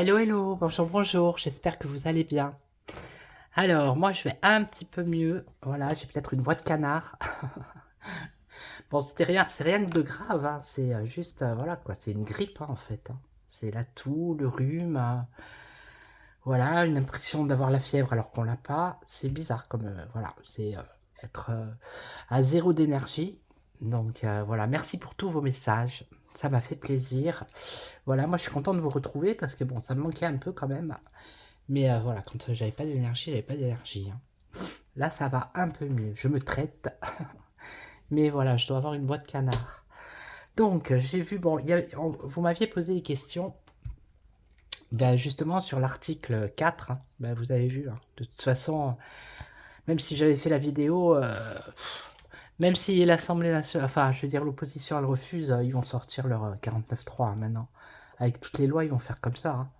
Hello, hello, bonjour, bonjour, j'espère que vous allez bien. Alors, moi, je vais un petit peu mieux. Voilà, j'ai peut-être une voix de canard. Bon, c'est rien que de grave, hein. C'est juste, voilà quoi, c'est une grippe, hein, en fait, hein. C'est la toux, le rhume, voilà, une impression d'avoir la fièvre alors qu'on l'a pas. C'est bizarre comme, voilà, c'est être à zéro d'énergie. Donc, voilà, merci pour tous vos messages. Ça m'a fait plaisir. Voilà, moi, je suis content de vous retrouver parce que bon, ça me manquait un peu quand même. Mais voilà, quand j'avais pas d'énergie, j'avais pas d'énergie, hein. Là, ça va un peu mieux. Je me traite. Mais voilà, je dois avoir une boîte canard. Donc, j'ai vu, bon, vous m'aviez posé des questions. Ben, justement, sur l'article 4, hein, ben, vous avez vu, hein. De toute façon, même si j'avais fait la vidéo, même si l'Assemblée nationale, enfin, je veux dire, l'opposition, elle refuse, ils vont sortir leur 49.3 hein, maintenant. Avec toutes les lois, ils vont faire comme ça, hein.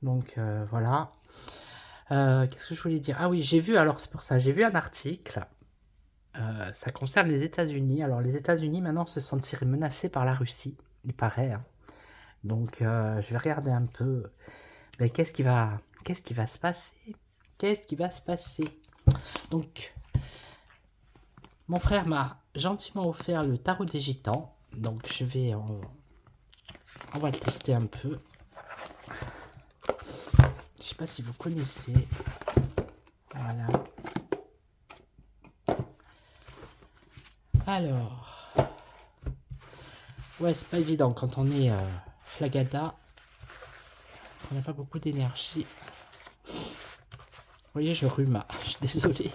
Donc, voilà. Qu'est-ce que je voulais dire? Ah oui, j'ai vu, alors c'est pour ça, j'ai vu un article, ça concerne les États-Unis. Alors les États-Unis maintenant se sentiraient menacés par la Russie, il paraît, hein. Donc je vais regarder un peu, ben, qu'est-ce qui va se passer? Qu'est-ce qui va se passer? Donc mon frère m'a gentiment offert le tarot des gitans, donc on va le tester un peu. Je sais pas si vous connaissez. Voilà. Alors, ouais, c'est pas évident quand on est flagada, on n'a pas beaucoup d'énergie. Vous voyez, je rhume, je suis désolé.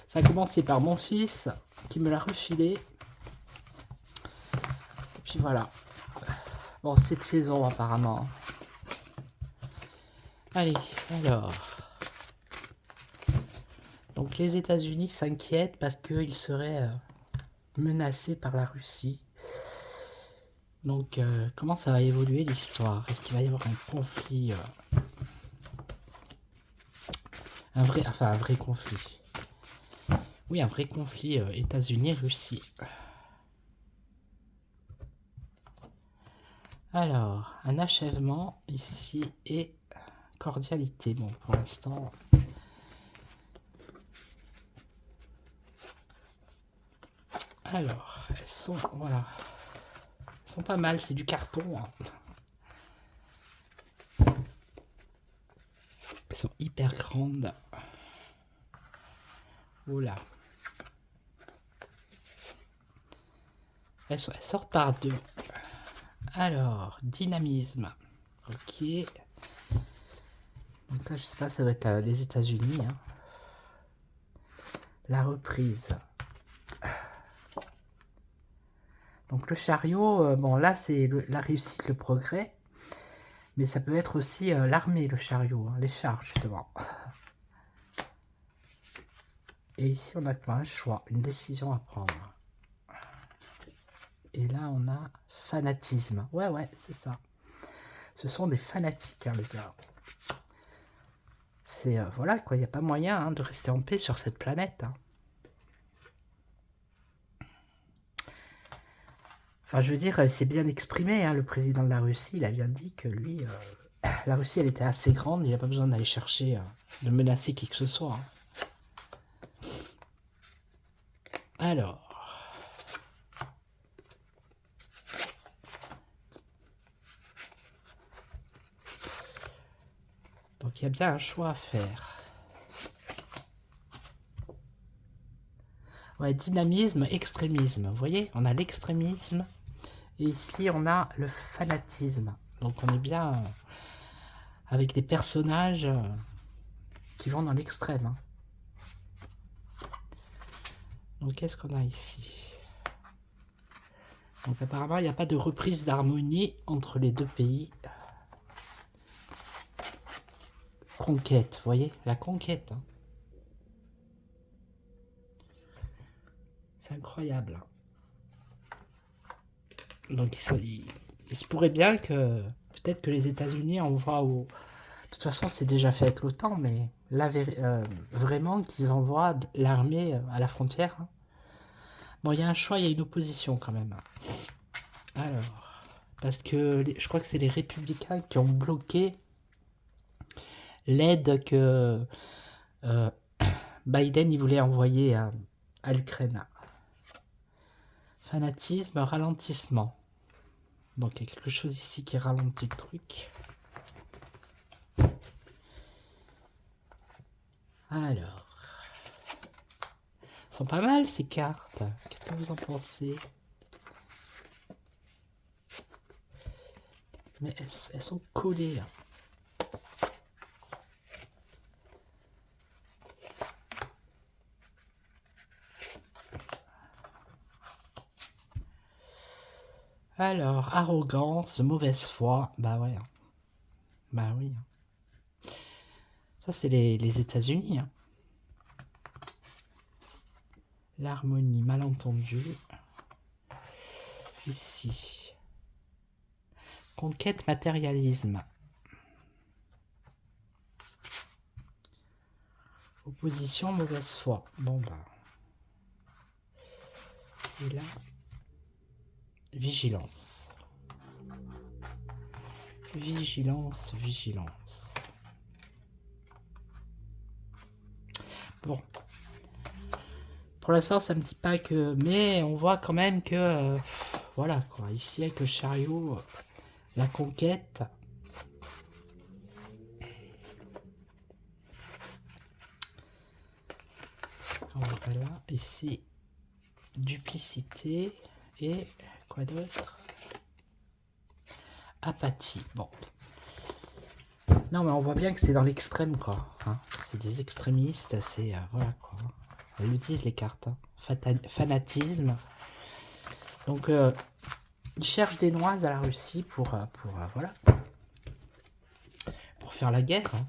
Ça a commencé par mon fils qui me l'a refilé. Et puis voilà. Bon, c'est de saison apparemment. Allez, alors. Donc les États-Unis s'inquiètent parce qu'ils seraient menacés par la Russie. Donc comment ça va évoluer l'histoire? Est-ce qu'il va y avoir un conflit un vrai conflit. Oui, un vrai conflit États-Unis-Russie. Alors, un achèvement ici et cordialité. Bon, pour l'instant... Alors, elles sont... Voilà. Elles sont pas mal, c'est du carton, hein. Elles sont hyper grandes. Oula. Elles sortent par deux. Alors, dynamisme. Ok. Donc là, je sais pas, ça doit être les États-Unis, hein. La reprise. Donc le chariot, bon là c'est la réussite, le progrès. Mais ça peut être aussi l'armée, le chariot, hein, les chars justement. Et ici on a quoi? Un choix, une décision à prendre. Et là on a fanatisme. Ouais, ouais, c'est ça. Ce sont des fanatiques, hein, les gars. C'est, voilà quoi, il n'y a pas moyen hein, de rester en paix sur cette planète, hein. Enfin, je veux dire, c'est bien exprimé, hein, le président de la Russie, il a bien dit que lui, la Russie, elle était assez grande, il n'y a pas besoin d'aller chercher, de menacer qui que ce soit, hein. Alors... Donc il y a bien un choix à faire. Ouais, dynamisme, extrémisme. Vous voyez, on a l'extrémisme. Et ici, on a le fanatisme. Donc on est bien avec des personnages qui vont dans l'extrême, hein. Donc qu'est-ce qu'on a ici? Donc apparemment, il n'y a pas de reprise d'harmonie entre les deux pays. Conquête, vous voyez, la conquête, hein. C'est incroyable. Donc il se pourrait bien que peut-être que les États-Unis envoient au... De toute façon, c'est déjà fait avec l'OTAN, mais là, vraiment qu'ils envoient l'armée à la frontière, hein. Bon, il y a un choix, il y a une opposition quand même. Alors, Parce que je crois que c'est les républicains qui ont bloqué l'aide que euh, Biden il voulait envoyer à l'Ukraine. Fanatisme, ralentissement. Donc il y a quelque chose ici qui ralentit le truc. Alors. Elles sont pas mal ces cartes. Qu'est-ce que vous en pensez? Mais elles sont collées. Alors, arrogance, mauvaise foi. Bah ouais. Bah oui. Ça, c'est les États-Unis. L'harmonie, malentendu. Ici. Conquête, matérialisme. Opposition, mauvaise foi. Bon bah. Et là, vigilance. Vigilance, vigilance. Bon. Pour l'instant, ça me dit pas que... Mais on voit quand même que... voilà, quoi. Ici, avec le chariot, la conquête... Voilà, ici, duplicité et quoi d'autre? Apathie. Bon. Non, mais on voit bien que c'est dans l'extrême, quoi. Hein, c'est des extrémistes, c'est... voilà, quoi. Elles utilisent les cartes. Hein. Fanatisme. Donc, ils cherchent des noises à la Russie pour voilà. Pour faire la guerre. Hein.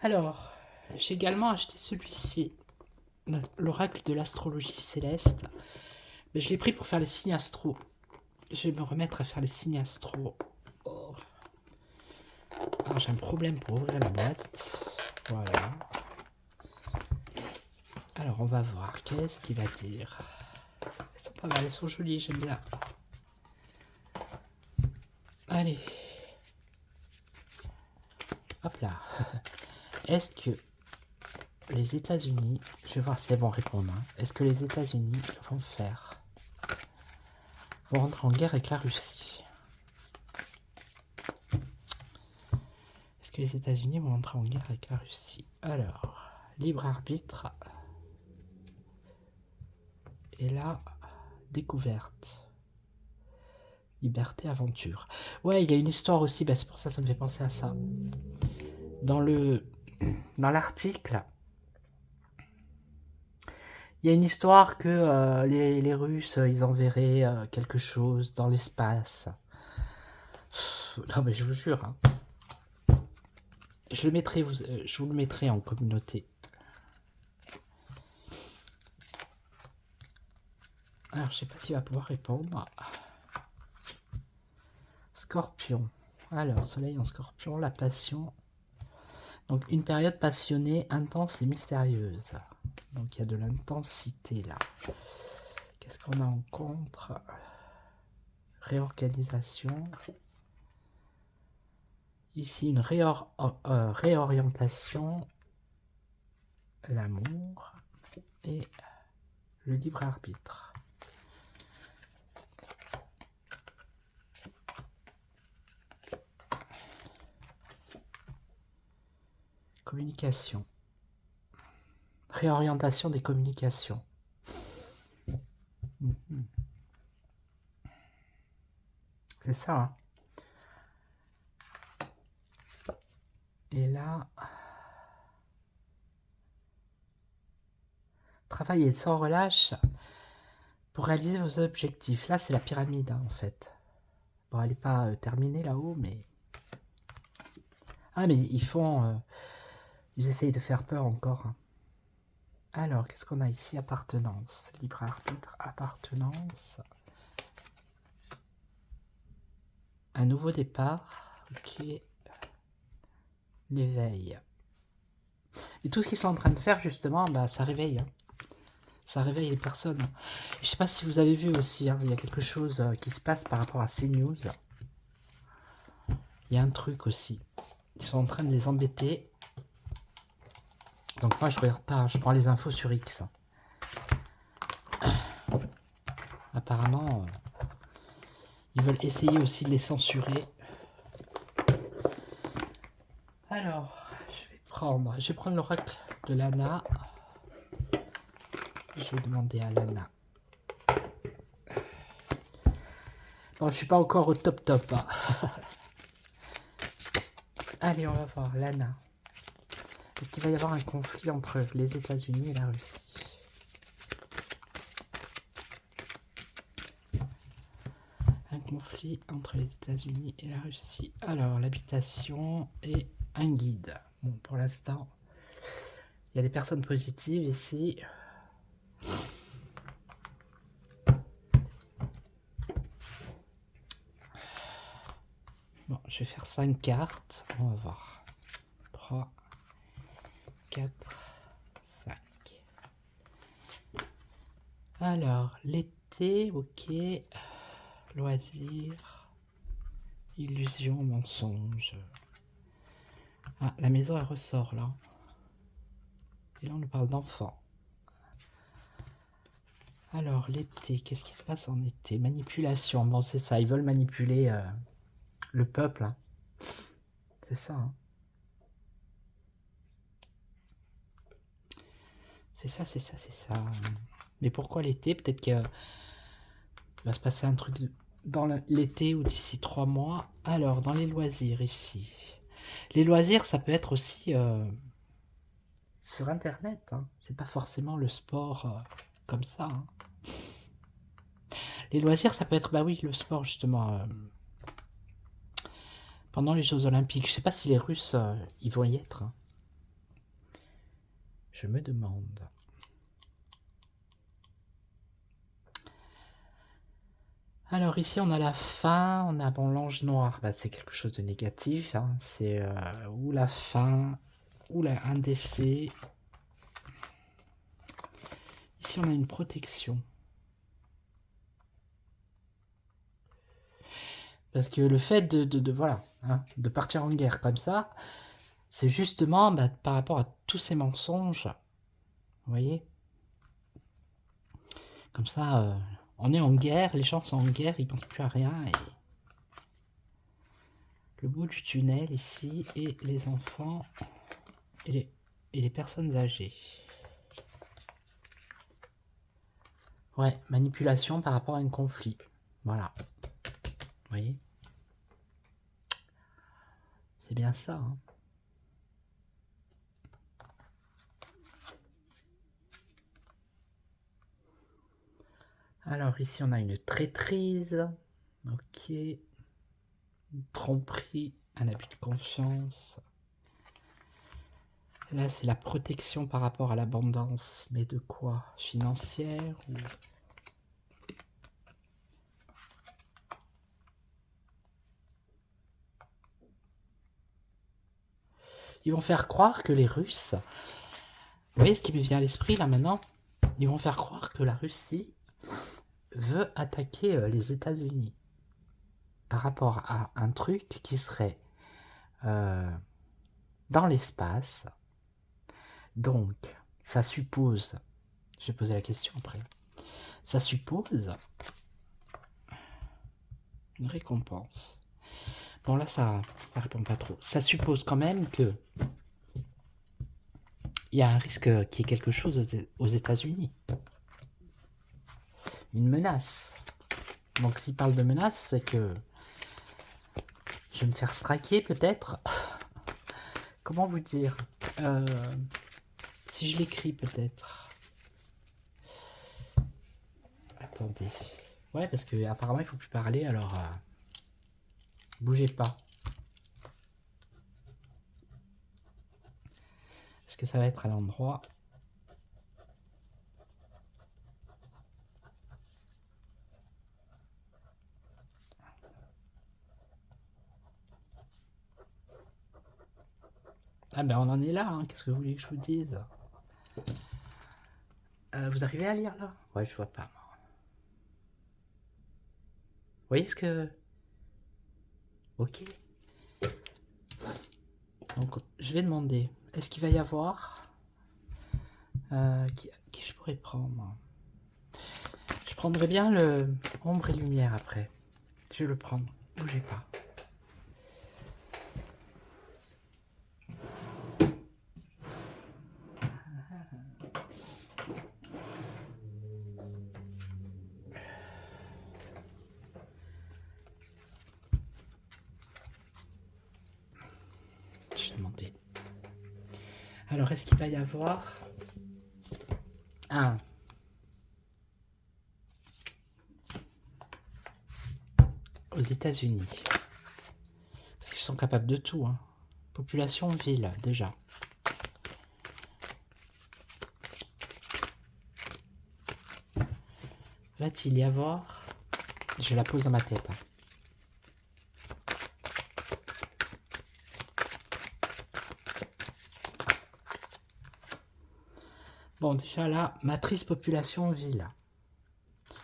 Alors... J'ai également acheté celui-ci, l'oracle de l'astrologie céleste. Mais je l'ai pris pour faire les signes astro. Je vais me remettre à faire les signes astro. Oh. Alors j'ai un problème pour ouvrir la boîte. Voilà. Alors on va voir, qu'est-ce qu'il va dire. Elles sont pas mal, elles sont jolies, j'aime bien. Allez. Hop là. Est-ce que les États-Unis, je vais voir si elles vont répondre. Hein. Est-ce que les États-Unis vont rentrer en guerre avec la Russie? Est-ce que les États-Unis vont rentrer en guerre avec la Russie? Alors, libre arbitre. Et là, découverte. Liberté, aventure. Ouais, il y a une histoire aussi, bah, c'est pour ça que ça me fait penser à ça. Dans l'article, il y a une histoire que les Russes, ils enverraient quelque chose dans l'espace. Non mais je vous jure. Hein. Je vous le mettrai en communauté. Alors, je sais pas s'il va pouvoir répondre. Scorpion. Alors, soleil en scorpion, la passion. Donc, une période passionnée, intense et mystérieuse. Donc, il y a de l'intensité là. Qu'est-ce qu'on a en contre? Réorganisation. Ici, une réorientation. L'amour. Et le libre arbitre. Communication. Réorientation des communications. C'est ça, hein. Et là... Travailler sans relâche pour réaliser vos objectifs. Là, c'est la pyramide, hein, en fait. Bon, elle n'est pas terminée là-haut, mais... Ah, mais ils font... ils essayent de faire peur encore. Hein. Alors, qu'est-ce qu'on a ici? Appartenance. Libre arbitre, appartenance. Un nouveau départ. Ok. L'éveil. Et tout ce qu'ils sont en train de faire, justement, bah, ça réveille. Hein. Ça réveille les personnes. Je sais pas si vous avez vu aussi, hein, il y a quelque chose qui se passe par rapport à CNews. Il y a un truc aussi. Ils sont en train de les embêter. Donc moi je regarde pas, je prends les infos sur X. Apparemment, ils veulent essayer aussi de les censurer. Alors, je vais prendre l'oracle de Lana. Je vais demander à Lana. Bon, je suis pas encore au top top. Hein. Allez, on va voir Lana. Est-ce qu'il va y avoir un conflit entre les États-Unis et la Russie? Un conflit entre les États-Unis et la Russie. Alors, l'habitation et un guide. Bon, pour l'instant, il y a des personnes positives ici. Bon, je vais faire 5 cartes. On va voir. 3, 4, 5. Alors, l'été, ok. Loisirs. Illusion, mensonge. Ah, la maison, elle ressort là. Et là, on nous parle d'enfants. Alors, l'été, qu'est-ce qui se passe en été? Manipulation. Bon, c'est ça, ils veulent manipuler le peuple. Hein. C'est ça. Hein. C'est ça, c'est ça, c'est ça. Mais pourquoi l'été? Peut-être qu'il va se passer un truc dans l'été ou d'ici 3 mois. Alors, dans les loisirs ici. Les loisirs, ça peut être aussi sur Internet. Hein. C'est pas forcément le sport comme ça. Hein. Les loisirs, ça peut être, bah oui, le sport justement. Pendant les Jeux Olympiques. Je sais pas si les Russes, ils vont y être. Hein. Je me demande. Alors ici on a la fin, on a bon l'ange noir, bah, c'est quelque chose de négatif, hein. C'est ou la fin, ou un décès. Ici on a une protection. Parce que le fait voilà, hein, de partir en guerre comme ça, c'est justement bah, par rapport à tous ces mensonges, vous voyez. Comme ça, on est en guerre, les gens sont en guerre, ils pensent plus à rien. Et le bout du tunnel ici, et les enfants et les personnes âgées. Ouais, manipulation par rapport à un conflit. Voilà. Vous voyez? C'est bien ça. Hein. Alors ici, on a une traîtrise. Ok. Une tromperie, un abus de confiance. Là, c'est la protection par rapport à l'abondance. Mais de quoi? Financière ou... Ils vont faire croire que les Russes... Vous voyez ce qui me vient à l'esprit là maintenant? Ils vont faire croire que la Russie veut attaquer les États-Unis par rapport à un truc qui serait dans l'espace. Donc, ça suppose... Je vais poser la question après. Ça suppose une récompense. Bon, là, ça répond pas trop. Ça suppose quand même que il y a un risque qu'il y ait quelque chose aux États-Unis. Une menace. Donc, s'il parle de menace, c'est que je vais me faire straquer peut-être. Comment vous dire si je l'écris peut-être. Attendez. Ouais, parce que apparemment il faut plus parler, alors bougez pas. Est-ce que ça va être à l'endroit? Ah ben on en est là, hein. Qu'est-ce que vous voulez que je vous dise? Vous arrivez à lire là? Ouais, je vois pas moi. Vous voyez ce que... Ok. Donc je vais demander, est-ce qu'il va y avoir... qui je pourrais prendre? Je prendrais bien le ombre et lumière après. Je vais le prendre. Bougez pas. Je vais demander. Alors, est-ce qu'il va y avoir un... aux États-Unis? Ils sont capables de tout, hein. Population ville, déjà. Va-t-il y avoir... Je la pose dans ma tête. Hein. Bon, déjà là, matrice population ville.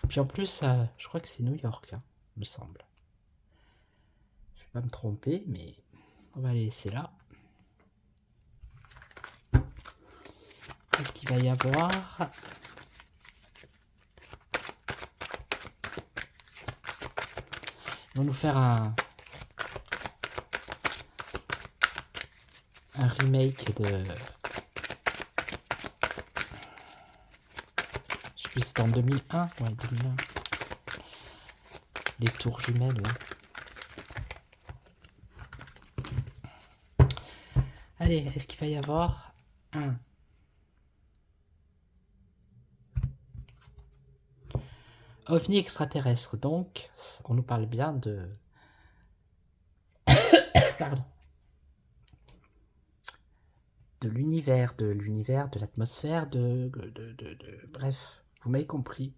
Puis en plus, je crois que c'est New York, hein, me semble. Je vais pas me tromper, mais on va les laisser là. Qu'est-ce qu'il va y avoir? Ils vont nous faire un remake de... Je sais plus si c'était en 2001. Ouais, 2001. Les tours jumelles. Hein. Allez, est-ce qu'il va y avoir un... OVNI extraterrestre, donc on nous parle bien de... Pardon. De l'univers, de l'atmosphère, bref, vous m'avez compris.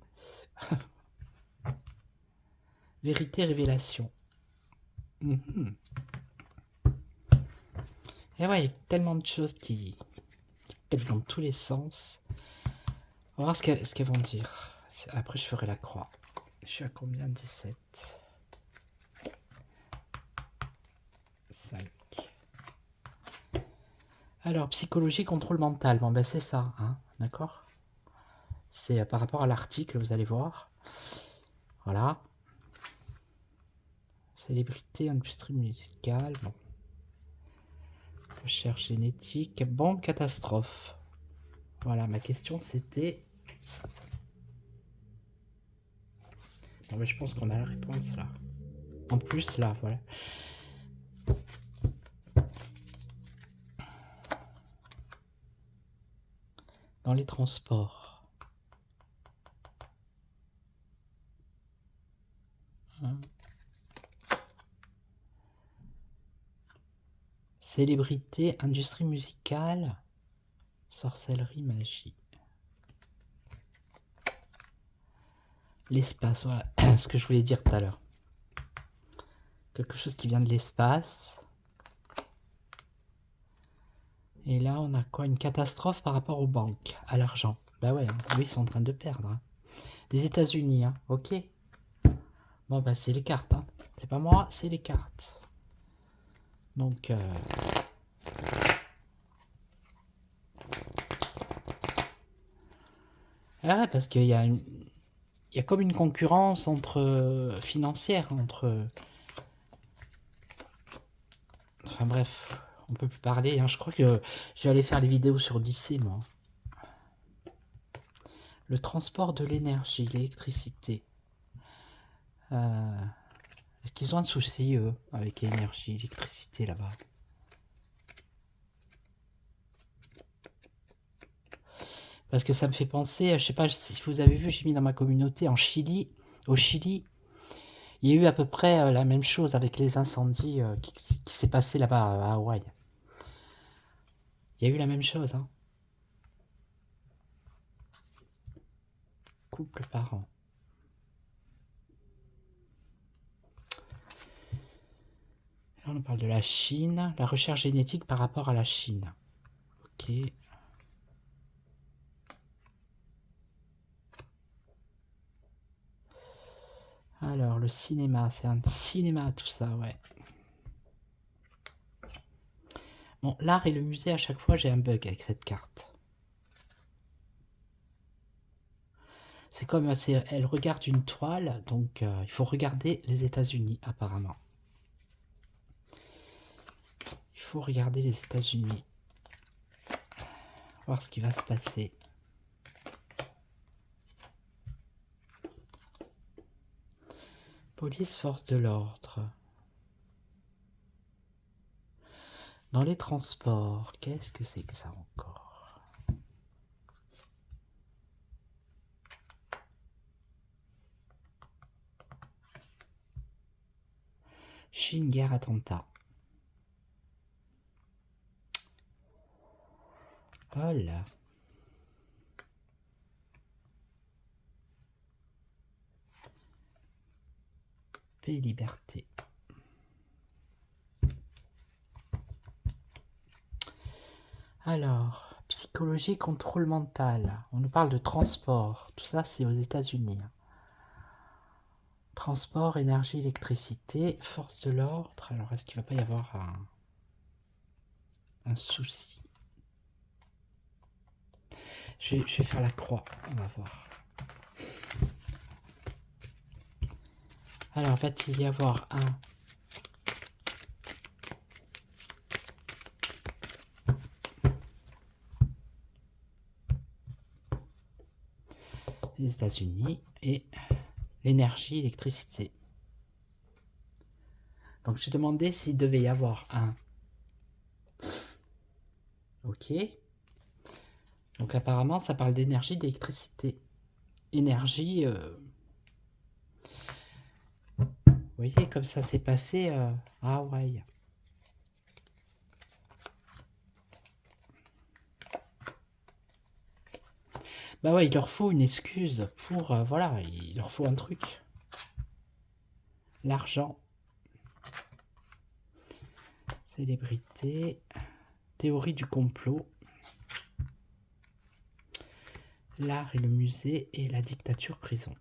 Vérité, révélation. Et ouais, il y a tellement de choses qui pètent dans tous les sens. On va voir ce qu'elles vont dire. Après, je ferai la croix. Je suis à combien? 17. 5. Alors, psychologie, contrôle mental. Bon, ben c'est ça, hein, d'accord? C'est par rapport à l'article, vous allez voir. Voilà. Célébrité, industrie musicale. Bon. Recherche génétique. Bon, catastrophe. Voilà, ma question c'était... Bon, ben, je pense qu'on a la réponse là. En plus, là, voilà. Dans les transports. Hein. Célébrité, industrie musicale, sorcellerie, magie. L'espace, voilà ce que je voulais dire tout à l'heure. Quelque chose qui vient de l'espace. Et là, on a quoi? Une catastrophe par rapport aux banques, à l'argent. Bah ouais, oui, ils sont en train de perdre. Hein. Les États-Unis, hein. Ok. Bon, bah c'est les cartes. Hein. C'est pas moi, c'est les cartes. Donc... Ah ouais, parce qu'il y a une... Il y a comme une concurrence entre financière, entre... Enfin bref, on peut plus parler. Hein. Je crois que je vais aller faire les vidéos sur lycée, moi. Le transport de l'énergie, l'électricité. Est-ce qu'ils ont un souci, eux, avec l'énergie, l'électricité, là-bas? Parce que ça me fait penser, je sais pas si vous avez vu, j'ai mis dans ma communauté, en Chili, au Chili, il y a eu à peu près la même chose avec les incendies qui s'est passé là-bas à Hawaï. Il y a eu la même chose, hein. Couple par an. Là, on parle de la Chine, la recherche génétique par rapport à la Chine. Ok. Alors, le cinéma, c'est un cinéma tout ça, ouais. Bon, l'art et le musée, à chaque fois, j'ai un bug avec cette carte. C'est comme, elle regarde une toile, donc il faut regarder les États-Unis, apparemment. Il faut regarder les États-Unis. Voir ce qui va se passer. Police, force de l'ordre. Dans les transports, qu'est-ce que c'est que ça encore? Chine, guerre, attentat. Oh là. Paix et liberté. Alors, psychologie, contrôle mental. On nous parle de transport. Tout ça, c'est aux États-Unis. Transport, énergie, électricité, force de l'ordre. Alors, est-ce qu'il ne va pas y avoir un souci? Je vais faire la croix. On va voir. Alors, va-t-il y avoir les États-Unis et l'énergie, électricité. Donc, j'ai demandé s'il devait y avoir un. Ok. Donc, apparemment, ça parle d'énergie, d'électricité. Énergie. Vous voyez, comme ça s'est passé à Hawaï. Bah ouais, il leur faut une excuse pour... voilà, il leur faut un truc. L'argent. Célébrité. Théorie du complot. L'art et le musée et la dictature prison.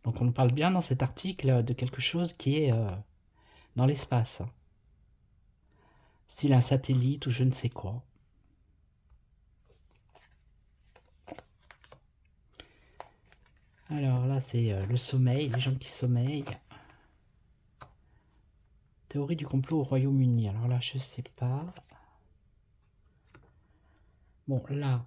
Donc on nous parle bien dans cet article de quelque chose qui est dans l'espace. Style un satellite ou je ne sais quoi. Alors là c'est le sommeil, les gens qui sommeillent. Théorie du complot au Royaume-Uni. Alors là je sais pas. Bon là.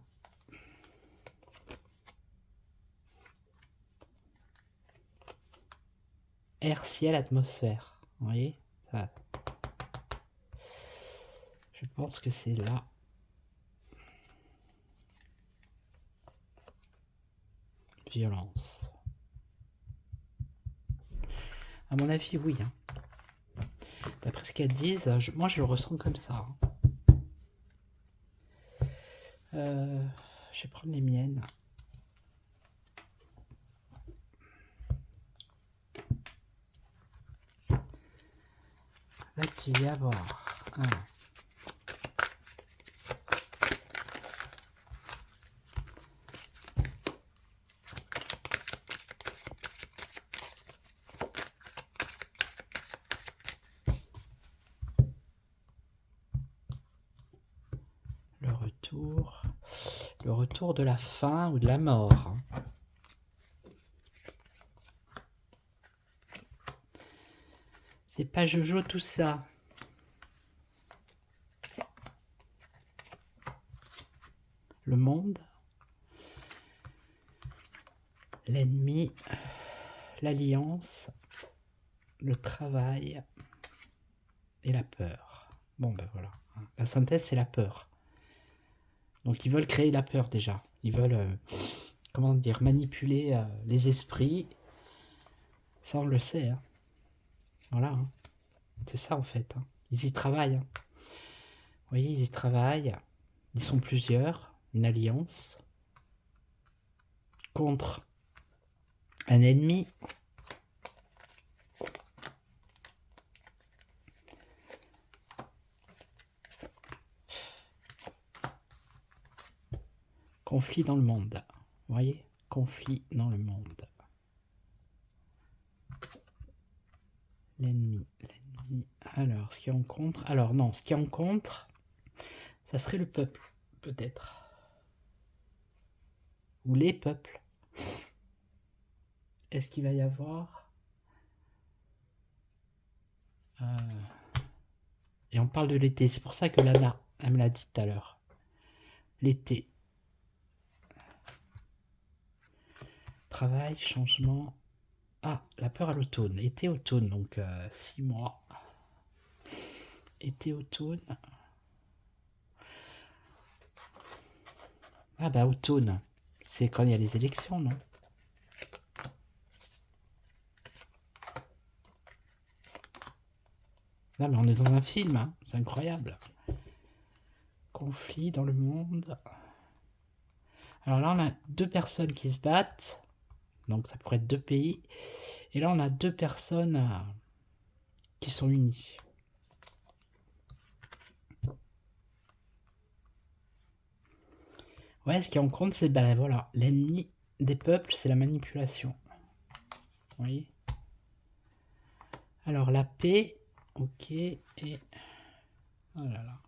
Air, ciel, atmosphère. Vous voyez ça. Je pense que c'est là. Violence. À mon avis, oui. Hein. D'après ce qu'elles disent, moi je le ressens comme ça. Je vais prendre les miennes. Va-t-il y avoir un... Le retour de la faim ou de la mort. Hein. C'est pas Jojo tout ça. Le monde. L'ennemi. L'alliance. Le travail. Et la peur. Bon ben voilà. La synthèse c'est la peur. Donc ils veulent créer la peur déjà. Ils veulent, comment dire, manipuler les esprits. Ça on le sait. Hein. Voilà. Hein. C'est ça en fait. Hein. Ils y travaillent. Hein. Vous voyez, ils y travaillent. Ils sont plusieurs. Une alliance. Contre un ennemi. Conflit dans le monde. Vous voyez? Conflit dans le monde. L'ennemi. Alors, ce qui est en contre... Alors, non, ce qui est en contre, ça serait le peuple, peut-être. Ou les peuples. Est-ce qu'il va y avoir... Et on parle de l'été. C'est pour ça que Lana, elle me l'a dit tout à l'heure. L'été. Travail, changement... Ah, la peur à l'automne. Été, automne, donc 6 mois. Été, automne. Ah bah automne, c'est quand il y a les élections, non? Non mais on est dans un film, hein, c'est incroyable. Conflit dans le monde. Alors là on a 2 personnes qui se battent, donc ça pourrait être 2 pays. Et là on a 2 personnes qui sont unies. Ouais, ce qui est en compte, c'est ben voilà, l'ennemi des peuples, c'est la manipulation. Vous voyez? Alors la paix, ok, et oh là là.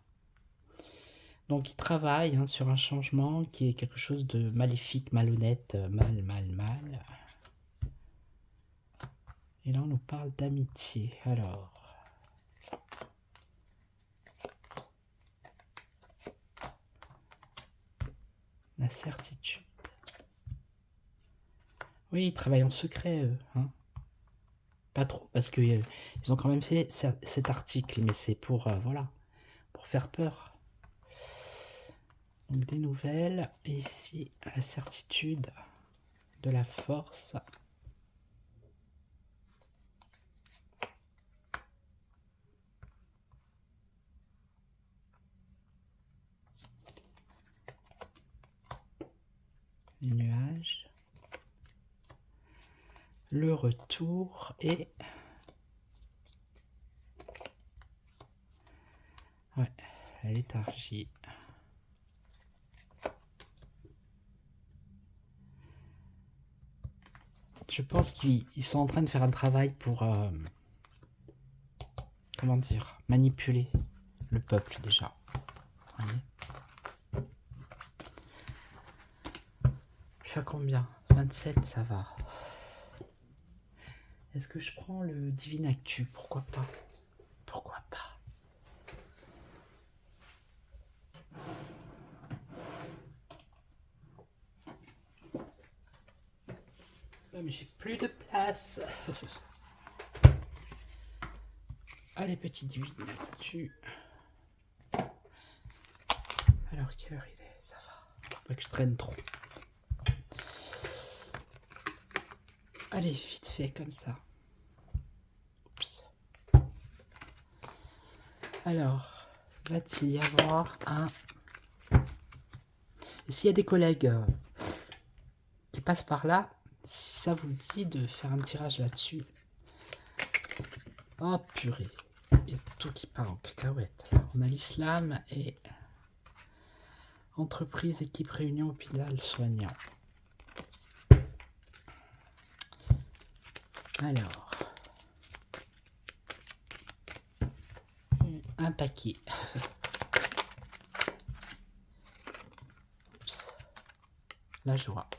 Donc il travaille hein, sur un changement qui est quelque chose de maléfique, malhonnête, mal. Et là on nous parle d'amitié. Alors. La certitude. Oui, ils travaillent en secret, eux. Hein. Pas trop, parce que ils ont quand même fait cet article, mais c'est pour, voilà, pour faire peur. Donc des nouvelles, et ici, la certitude de la force. Les nuages. Le retour et... Ouais, la léthargie. Je pense qu'ils sont en train de faire un travail pour... comment dire? Manipuler le peuple, déjà. Vous voyez? Je suis à combien? 27, ça va. Est-ce que je prends le Divine Actu? Pourquoi pas? Pourquoi pas? Oh, mais j'ai plus de place. Allez, petit Divine Actu. Alors, quelle heure il est? Ça va. Faut pas que je traîne trop. Allez, vite fait, comme ça. Oups. Alors, va-t-il y avoir un... Et s'il y a des collègues qui passent par là, si ça vous dit de faire un tirage là-dessus. Oh purée, il y a tout qui part en cacahuète. On a l'islam et entreprise, équipe, réunion, hôpital, soignant. Alors, un paquet. Oups. La joie.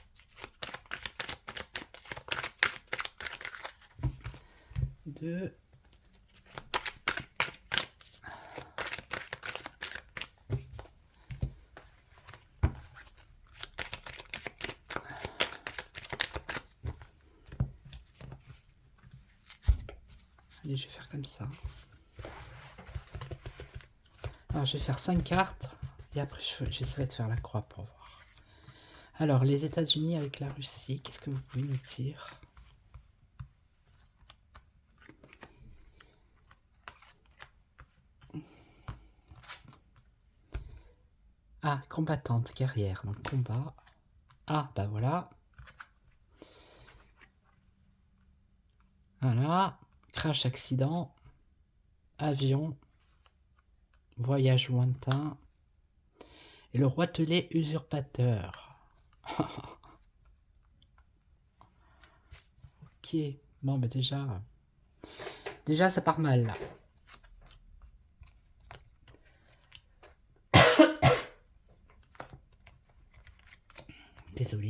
Deux. Allez, je vais faire comme ça. Alors, je vais faire 5 cartes et après, j'essaierai de faire la croix pour voir. Alors, les États-Unis avec la Russie, qu'est-ce que vous pouvez nous dire? Ah, combattante, guerrière, donc combat. Ah, bah voilà. Voilà. Crash, accident. Avion. Voyage lointain. Et le roitelet usurpateur. Ok, bon, bah déjà ça part mal là. Désolé.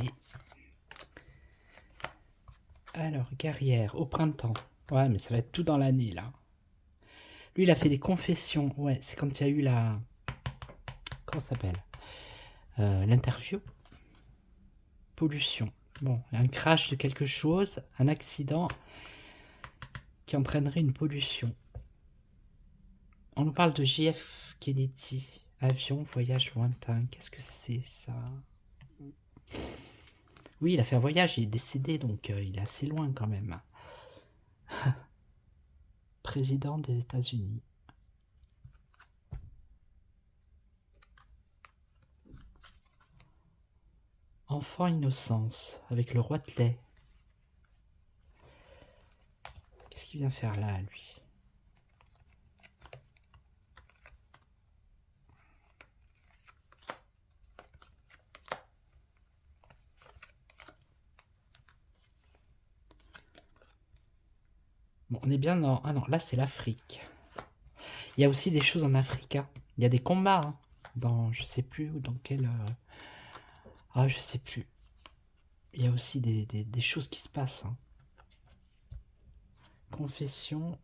Alors, guerrière, au printemps. Ouais, mais ça va être tout dans l'année là. Lui, il a fait des confessions. Ouais, c'est quand il y a eu la. Comment ça s'appelle l'interview. Pollution. Bon, un crash de quelque chose, un accident qui entraînerait une pollution. On nous parle de JF Kennedy. Avion, voyage lointain. Qu'est-ce que c'est ça? Oui, il a fait un voyage, il est décédé, donc il est assez loin quand même. Président des États-Unis. Enfant innocence, avec le roi de lait. Qu'est-ce qu'il vient faire là, lui? Bon, on est bien dans... Ah non, là c'est l'Afrique. Il y a aussi des choses en Afrique. Hein. Il y a des combats. Hein, dans... Je sais plus dans quel... Ah, je sais plus. Il y a aussi des choses qui se passent. Hein. Confession,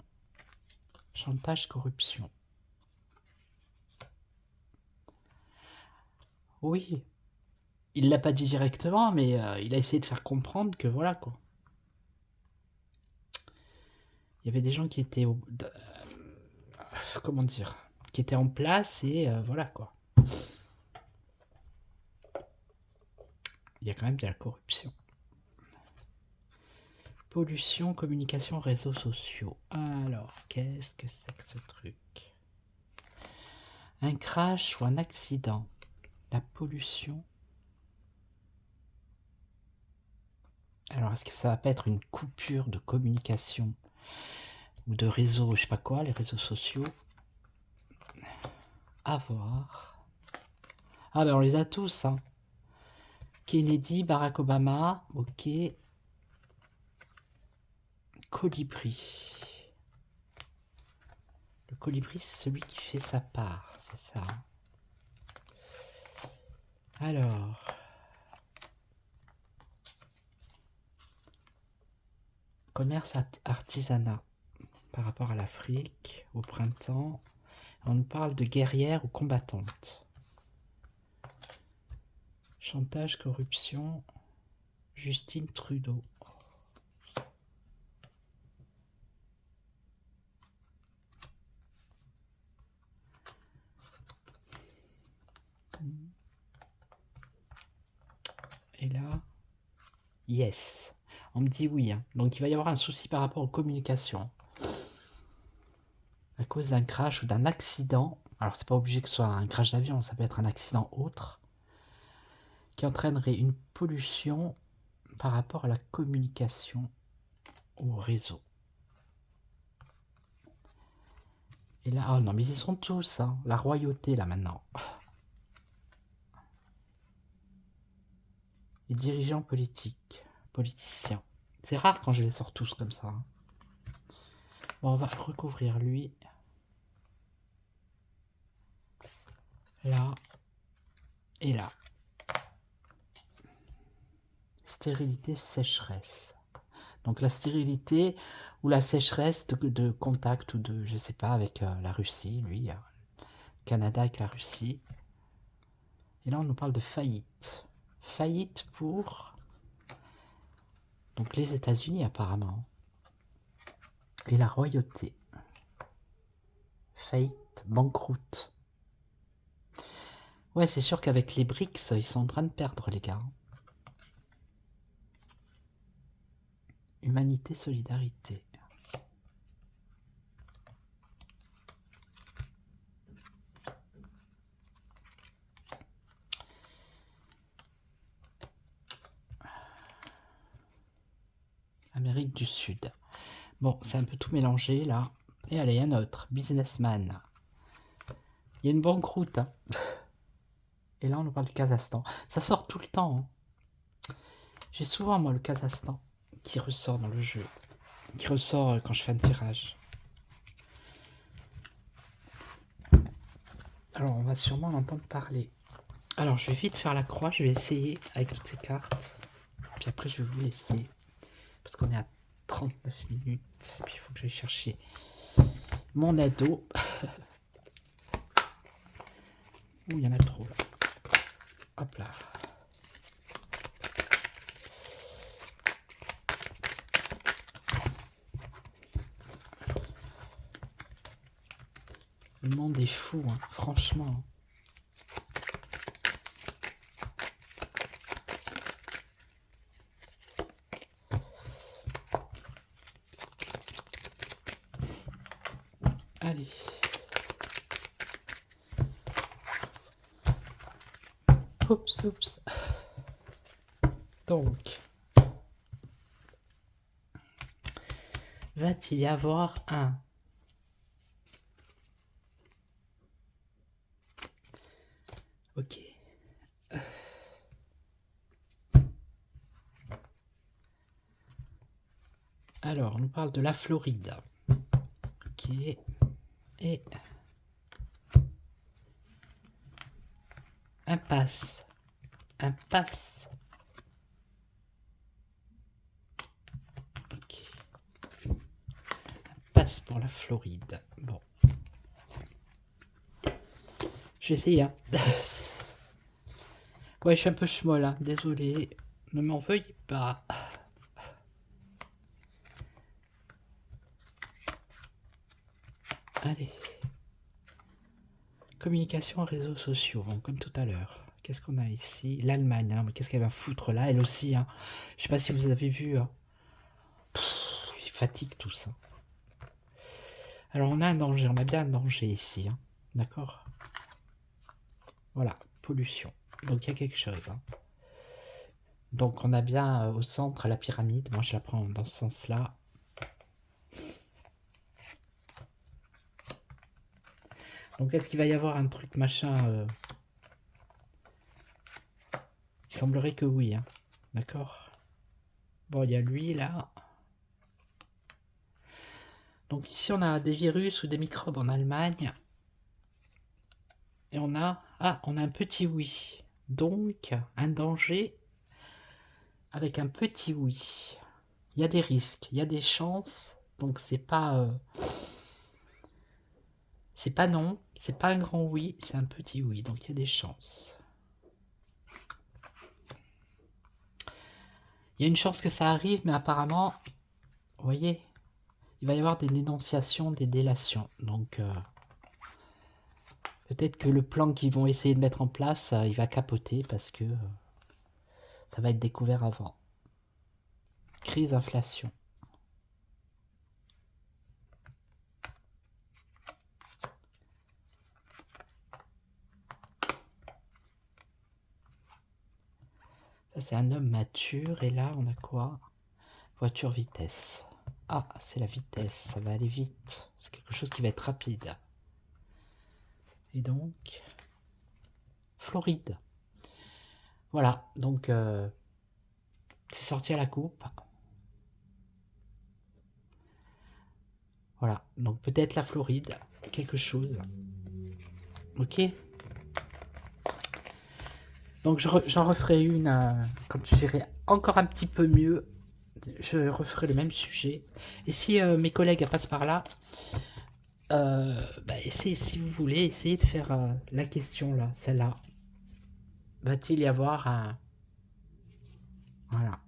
chantage, corruption. Oui. Il l'a pas dit directement, mais il a essayé de faire comprendre que voilà quoi. Il y avait des gens qui étaient... comment dire? Qui étaient en place et voilà quoi. Il y a quand même de la corruption. Pollution, communication, réseaux sociaux. Alors, qu'est-ce que c'est que ce truc? Un crash ou un accident? La pollution. Alors, est-ce que ça va pas être une coupure de communication ou de réseau, je sais pas quoi, les réseaux sociaux? À voir. Ah ben on les a tous, hein. Kennedy, Barack Obama, ok. Colibri. Le colibri, c'est celui qui fait sa part, c'est ça. Alors... Commerce, artisanat. Par rapport à l'Afrique, au printemps. On nous parle de guerrière ou combattante. Chantage, corruption. Justine Trudeau. Et là, yes. On me dit oui. Hein. Donc il va y avoir un souci par rapport aux communications. À cause d'un crash ou d'un accident. Alors c'est pas obligé que ce soit un crash d'avion, ça peut être un accident autre. Qui entraînerait une pollution par rapport à la communication au réseau. Et là, oh non, mais ils sont tous, hein, la royauté là maintenant. Les dirigeants politiques, politiciens. C'est rare quand je les sors tous comme ça. Hein. Bon, on va recouvrir lui. Là. Et là. Stérilité, sécheresse. Donc la stérilité ou la sécheresse de contact ou de, je sais pas, avec la Russie, lui. Canada avec la Russie. Et là, on nous parle de faillite. Faillite pour... Donc les États-Unis apparemment. Et la royauté. Faillite, banqueroute. Ouais, c'est sûr qu'avec les BRICS, ils sont en train de perdre les gars. Humanité, solidarité. Amérique du Sud. Bon, c'est un peu tout mélangé là. Et allez, un autre. Businessman. Il y a une banqueroute. Hein. Et là, on nous parle du Kazakhstan. Ça sort tout le temps. Hein. J'ai souvent, moi, le Kazakhstan qui ressort dans le jeu. Qui ressort quand je fais un tirage. Alors, on va sûrement l'entendre parler. Alors, je vais vite faire la croix. Je vais essayer avec toutes ces cartes. Puis après, je vais vous laisser. Parce qu'on est à 39 minutes. Et puis, il faut que j'aille chercher mon ado. Ouh, il y en a trop, là. Hop là. Le monde est fou, hein, franchement. Allez. Oups, oups. Donc, va-t-il y avoir un... Ok. Alors, on nous parle de la Floride. Ok. Et... impasse. Impasse. Ok. Impasse pour la Floride. Bon. Je vais essayer, hein. Ouais, je suis un peu schmoll, hein. Désolé. Ne m'en veuillez pas. Allez. Communication et réseaux sociaux, bon, comme tout à l'heure. Qu'est-ce qu'on a ici? L'Allemagne, hein, mais qu'est-ce qu'elle va foutre là? Elle aussi, hein. Je sais pas si vous avez vu. Hein. Ils fatiguent tout ça. Alors on a un danger, on a bien un danger ici. Hein. D'accord? Voilà, pollution. Donc il y a quelque chose. Hein. Donc on a bien au centre la pyramide. Moi je la prends dans ce sens-là. Donc est-ce qu'il va y avoir un truc machin Il semblerait que oui. Hein. D'accord? Bon, il y a lui là. Donc ici on a des virus ou des microbes en Allemagne. Et on a... Ah, on a un petit oui. Donc, un danger avec un petit oui. Il y a des risques, il y a des chances. Donc c'est pas... c'est pas non, c'est pas un grand oui, c'est un petit oui. Donc il y a des chances. Il y a une chance que ça arrive, mais apparemment, vous voyez, il va y avoir des dénonciations, des délations. Donc... peut-être que le plan qu'ils vont essayer de mettre en place, il va capoter parce que ça va être découvert avant. Crise, inflation. Ça, c'est un homme mature. Et là, on a quoi? Voiture vitesse. Ah, c'est la vitesse. Ça va aller vite. C'est quelque chose qui va être rapide. Et donc... Floride. Voilà. Donc, c'est sorti à la coupe. Voilà. Donc, peut-être la Floride. Quelque chose. Ok. Donc, j'en referai une quand j'irai encore un petit peu mieux. Je referai le même sujet. Et si mes collègues passent par là, essayez, si vous voulez, essayez de faire la question là, celle-là. Va-t-il y avoir un... Voilà.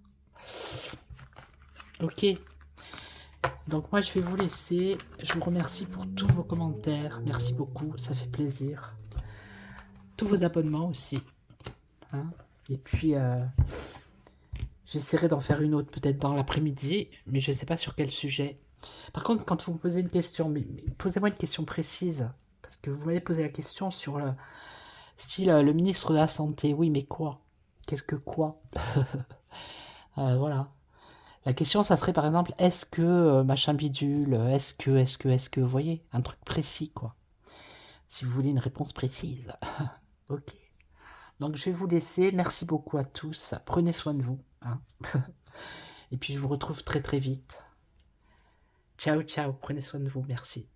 Ok. Donc moi je vais vous laisser. Je vous remercie pour tous vos commentaires. Merci beaucoup, ça fait plaisir. Tous vos abonnements aussi. Hein. Et puis j'essaierai d'en faire une autre peut-être dans l'après-midi, mais je ne sais pas sur quel sujet. Par contre, quand vous me posez une question, mais posez-moi une question précise. Parce que vous m'avez posé la question sur le style le ministre de la Santé. Oui, mais quoi? Qu'est-ce que quoi? Voilà. La question, ça serait par exemple, est-ce que machin bidule, est-ce que, vous voyez, un truc précis, quoi. Si vous voulez une réponse précise. Ok. Donc je vais vous laisser. Merci beaucoup à tous. Prenez soin de vous. hein. Et puis je vous retrouve très, très vite. Ciao, ciao, prenez soin de vous, merci.